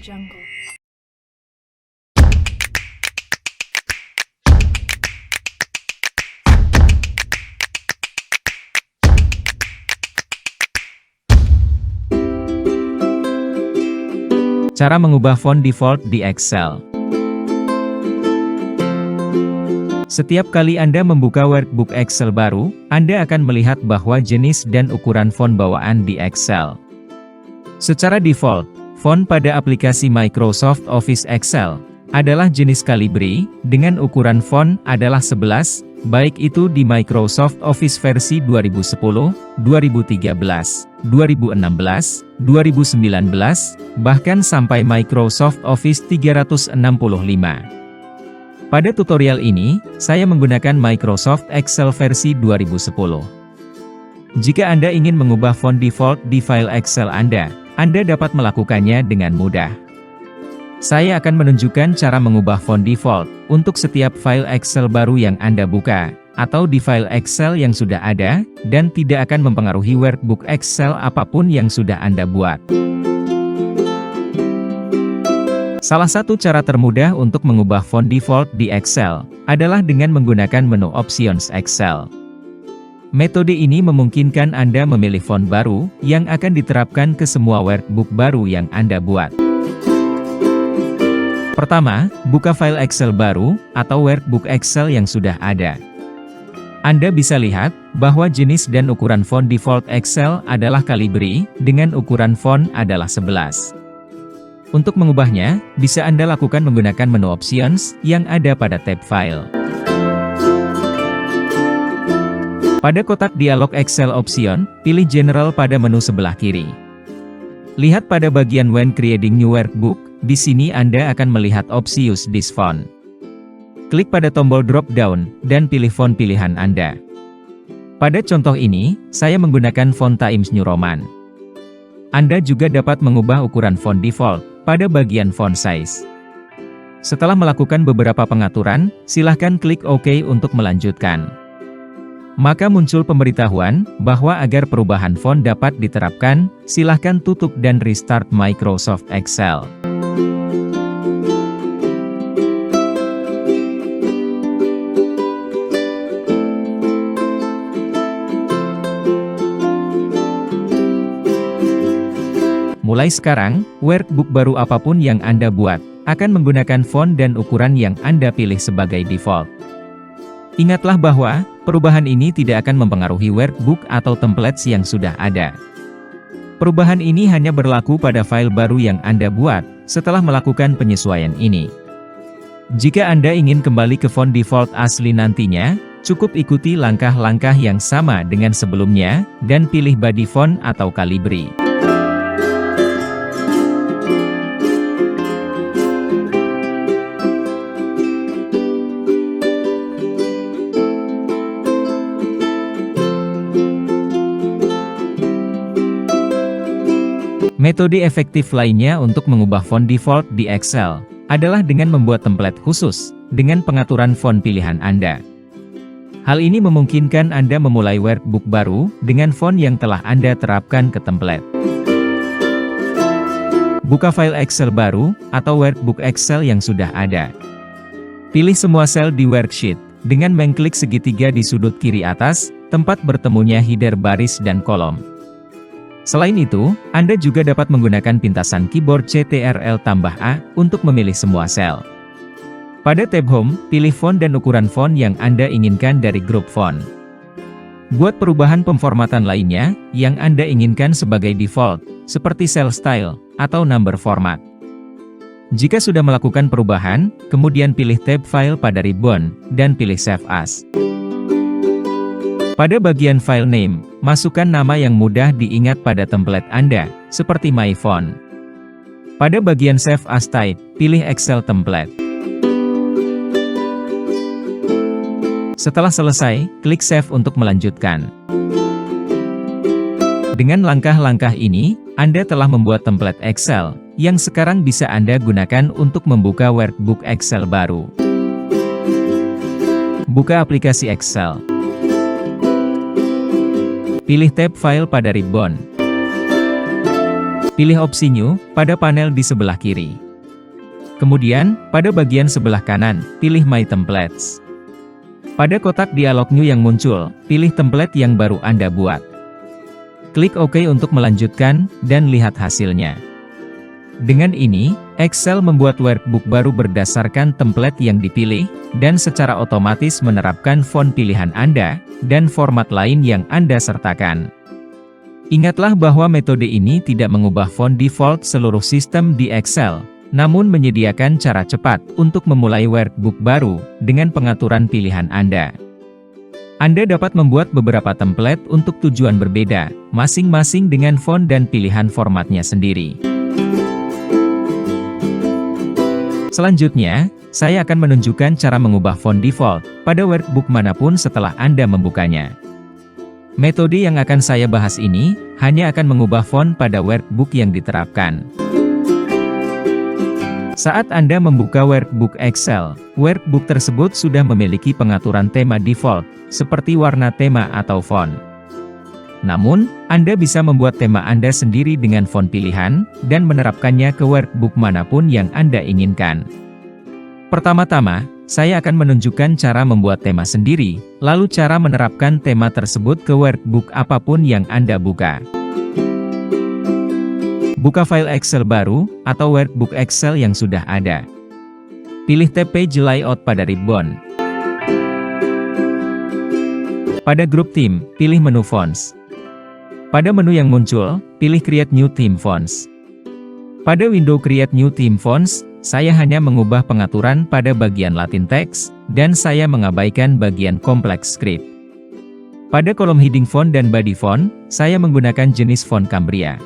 Jungle. Cara mengubah font default di Excel. Setiap kali Anda membuka workbook Excel baru, Anda akan melihat bahwa jenis dan ukuran font bawaan di Excel. Secara default, font pada aplikasi Microsoft Office Excel adalah jenis Calibri, dengan ukuran font adalah 11, baik itu di Microsoft Office versi 2010, 2013, 2016, 2019, bahkan sampai Microsoft Office 365. Pada tutorial ini, saya menggunakan Microsoft Excel versi 2010. Jika Anda ingin mengubah font default di file Excel Anda dapat melakukannya dengan mudah. Saya akan menunjukkan cara mengubah font default untuk setiap file Excel baru yang Anda buka, atau di file Excel yang sudah ada, dan tidak akan mempengaruhi workbook Excel apapun yang sudah Anda buat. Salah satu cara termudah untuk mengubah font default di Excel adalah dengan menggunakan menu Options Excel. Metode ini memungkinkan Anda memilih font baru yang akan diterapkan ke semua workbook baru yang Anda buat. Pertama, buka file Excel baru, atau workbook Excel yang sudah ada. Anda bisa lihat bahwa jenis dan ukuran font default Excel adalah Calibri, dengan ukuran font adalah 11. Untuk mengubahnya, bisa Anda lakukan menggunakan menu Options yang ada pada tab File. Pada kotak dialog Excel Option, pilih General pada menu sebelah kiri. Lihat pada bagian When Creating New Workbook. Di sini Anda akan melihat opsi Use this font. Klik pada tombol drop-down, dan pilih font pilihan Anda. Pada contoh ini, saya menggunakan font Times New Roman. Anda juga dapat mengubah ukuran font default pada bagian font size. Setelah melakukan beberapa pengaturan, silahkan klik OK untuk melanjutkan. Maka muncul pemberitahuan bahwa agar perubahan font dapat diterapkan, silahkan tutup dan restart Microsoft Excel. Mulai sekarang, workbook baru apapun yang Anda buat, akan menggunakan font dan ukuran yang Anda pilih sebagai default. Ingatlah bahwa, perubahan ini tidak akan mempengaruhi workbook atau templates yang sudah ada. Perubahan ini hanya berlaku pada file baru yang Anda buat, setelah melakukan penyesuaian ini. Jika Anda ingin kembali ke font default asli nantinya, cukup ikuti langkah-langkah yang sama dengan sebelumnya, dan pilih body font atau Calibri. Metode efektif lainnya untuk mengubah font default di Excel adalah dengan membuat template khusus dengan pengaturan font pilihan Anda. Hal ini memungkinkan Anda memulai workbook baru dengan font yang telah Anda terapkan ke template. Buka file Excel baru atau workbook Excel yang sudah ada. Pilih semua sel di worksheet dengan mengklik segitiga di sudut kiri atas, tempat bertemunya header baris dan kolom. Selain itu, Anda juga dapat menggunakan pintasan keyboard Ctrl+A untuk memilih semua sel. Pada tab Home, pilih font dan ukuran font yang Anda inginkan dari grup font. Buat perubahan pemformatan lainnya yang Anda inginkan sebagai default, seperti cell style atau number format. Jika sudah melakukan perubahan, kemudian pilih tab File pada ribbon, dan pilih Save As. Pada bagian File Name, masukkan nama yang mudah diingat pada template Anda, seperti My Font. Pada bagian Save As Type, pilih Excel Template. Setelah selesai, klik Save untuk melanjutkan. Dengan langkah-langkah ini, Anda telah membuat template Excel, yang sekarang bisa Anda gunakan untuk membuka workbook Excel baru. Buka aplikasi Excel. Pilih tab File pada ribbon. Pilih opsi New pada panel di sebelah kiri. Kemudian, pada bagian sebelah kanan, pilih My Templates. Pada kotak dialog New yang muncul, pilih template yang baru Anda buat. Klik OK untuk melanjutkan, dan lihat hasilnya. Dengan ini, Excel membuat workbook baru berdasarkan template yang dipilih, dan secara otomatis menerapkan font pilihan Anda, dan format lain yang Anda sertakan. Ingatlah bahwa metode ini tidak mengubah font default seluruh sistem di Excel, namun menyediakan cara cepat untuk memulai workbook baru, dengan pengaturan pilihan Anda. Anda dapat membuat beberapa template untuk tujuan berbeda, masing-masing dengan font dan pilihan formatnya sendiri. Selanjutnya, saya akan menunjukkan cara mengubah font default pada workbook manapun setelah Anda membukanya. Metode yang akan saya bahas ini, hanya akan mengubah font pada workbook yang diterapkan. Saat Anda membuka workbook Excel, workbook tersebut sudah memiliki pengaturan tema default, seperti warna tema atau font. Namun, Anda bisa membuat tema Anda sendiri dengan font pilihan, dan menerapkannya ke workbook manapun yang Anda inginkan. Pertama-tama, saya akan menunjukkan cara membuat tema sendiri, lalu cara menerapkan tema tersebut ke workbook apapun yang Anda buka. Buka file Excel baru, atau workbook Excel yang sudah ada. Pilih tab Page Layout pada ribbon. Pada grup theme, pilih menu Fonts. Pada menu yang muncul, pilih Create New Theme Fonts. Pada window Create New Theme Fonts, saya hanya mengubah pengaturan pada bagian Latin Text, dan saya mengabaikan bagian Complex Script. Pada kolom Heading Font dan Body Font, saya menggunakan jenis font Cambria.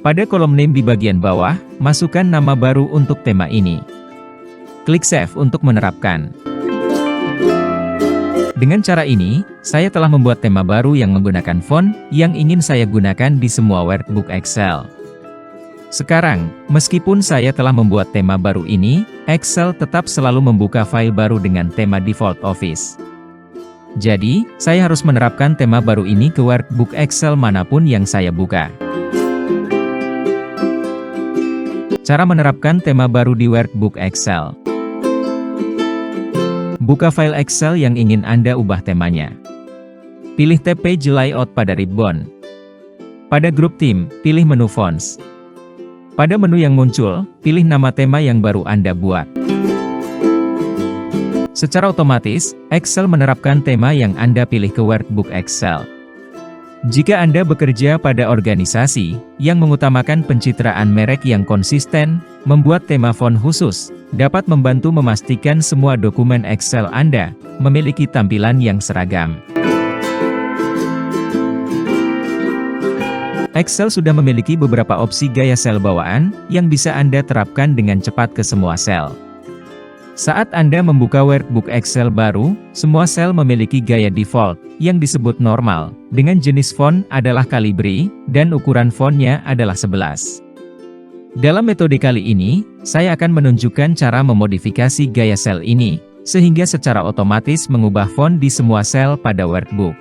Pada kolom Name di bagian bawah, masukkan nama baru untuk tema ini. Klik Save untuk menerapkan. Dengan cara ini, saya telah membuat tema baru yang menggunakan font yang ingin saya gunakan di semua workbook Excel. Sekarang, meskipun saya telah membuat tema baru ini, Excel tetap selalu membuka file baru dengan tema default Office. Jadi, saya harus menerapkan tema baru ini ke workbook Excel manapun yang saya buka. Cara menerapkan tema baru di workbook Excel. Buka file Excel yang ingin Anda ubah temanya. Pilih tab Page Layout pada ribbon. Pada grup theme, pilih menu Fonts. Pada menu yang muncul, pilih nama tema yang baru Anda buat. Secara otomatis, Excel menerapkan tema yang Anda pilih ke workbook Excel. Jika Anda bekerja pada organisasi yang mengutamakan pencitraan merek yang konsisten, membuat tema font khusus dapat membantu memastikan semua dokumen Excel Anda memiliki tampilan yang seragam. Excel sudah memiliki beberapa opsi gaya sel bawaan yang bisa Anda terapkan dengan cepat ke semua sel. Saat Anda membuka workbook Excel baru, semua sel memiliki gaya default, yang disebut normal, dengan jenis font adalah Calibri, dan ukuran fontnya adalah 11. Dalam metode kali ini, saya akan menunjukkan cara memodifikasi gaya sel ini, sehingga secara otomatis mengubah font di semua sel pada workbook.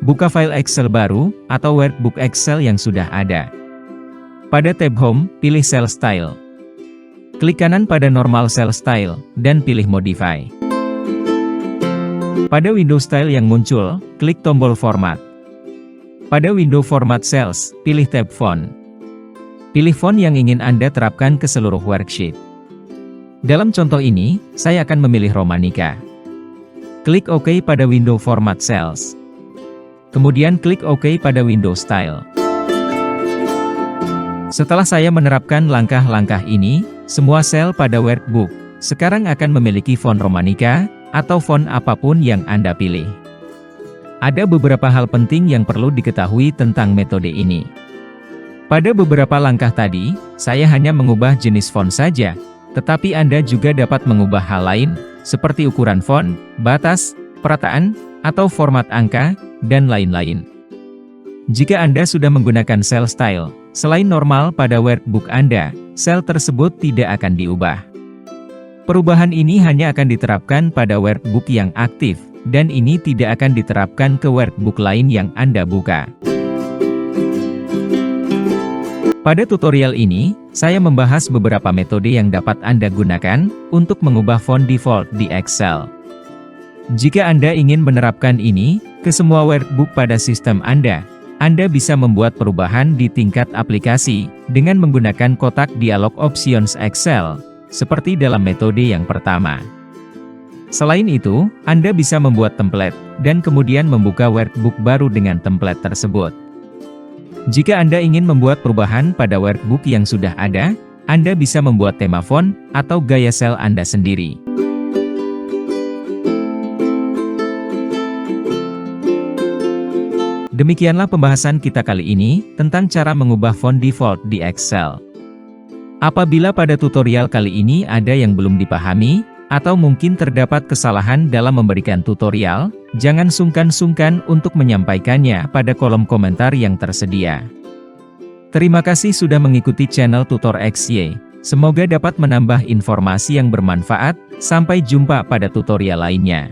Buka file Excel baru, atau workbook Excel yang sudah ada. Pada tab Home, pilih Cell Style. Klik kanan pada Normal Cell Style, dan pilih Modify. Pada window Style yang muncul, klik tombol Format. Pada window Format Cells, pilih tab Font. Pilih font yang ingin Anda terapkan ke seluruh worksheet. Dalam contoh ini, saya akan memilih Romanica. Klik OK pada window Format Cells. Kemudian klik OK pada window Style. Setelah saya menerapkan langkah-langkah ini, semua sel pada workbook sekarang akan memiliki font Romanica, atau font apapun yang Anda pilih. Ada beberapa hal penting yang perlu diketahui tentang metode ini. Pada beberapa langkah tadi, saya hanya mengubah jenis font saja, tetapi Anda juga dapat mengubah hal lain, seperti ukuran font, batas, perataan, atau format angka, dan lain-lain. Jika Anda sudah menggunakan Cell Style, selain normal pada workbook Anda, sel tersebut tidak akan diubah. Perubahan ini hanya akan diterapkan pada workbook yang aktif, dan ini tidak akan diterapkan ke workbook lain yang Anda buka. Pada tutorial ini, saya membahas beberapa metode yang dapat Anda gunakan untuk mengubah font default di Excel. Jika Anda ingin menerapkan ini ke semua workbook pada sistem Anda bisa membuat perubahan di tingkat aplikasi dengan menggunakan kotak dialog Options Excel, seperti dalam metode yang pertama. Selain itu, Anda bisa membuat template, dan kemudian membuka workbook baru dengan template tersebut. Jika Anda ingin membuat perubahan pada workbook yang sudah ada, Anda bisa membuat tema font atau gaya sel Anda sendiri. Demikianlah pembahasan kita kali ini tentang cara mengubah font default di Excel. Apabila pada tutorial kali ini ada yang belum dipahami, atau mungkin terdapat kesalahan dalam memberikan tutorial, jangan sungkan-sungkan untuk menyampaikannya pada kolom komentar yang tersedia. Terima kasih sudah mengikuti channel Tutor XY. Semoga dapat menambah informasi yang bermanfaat. Sampai jumpa pada tutorial lainnya.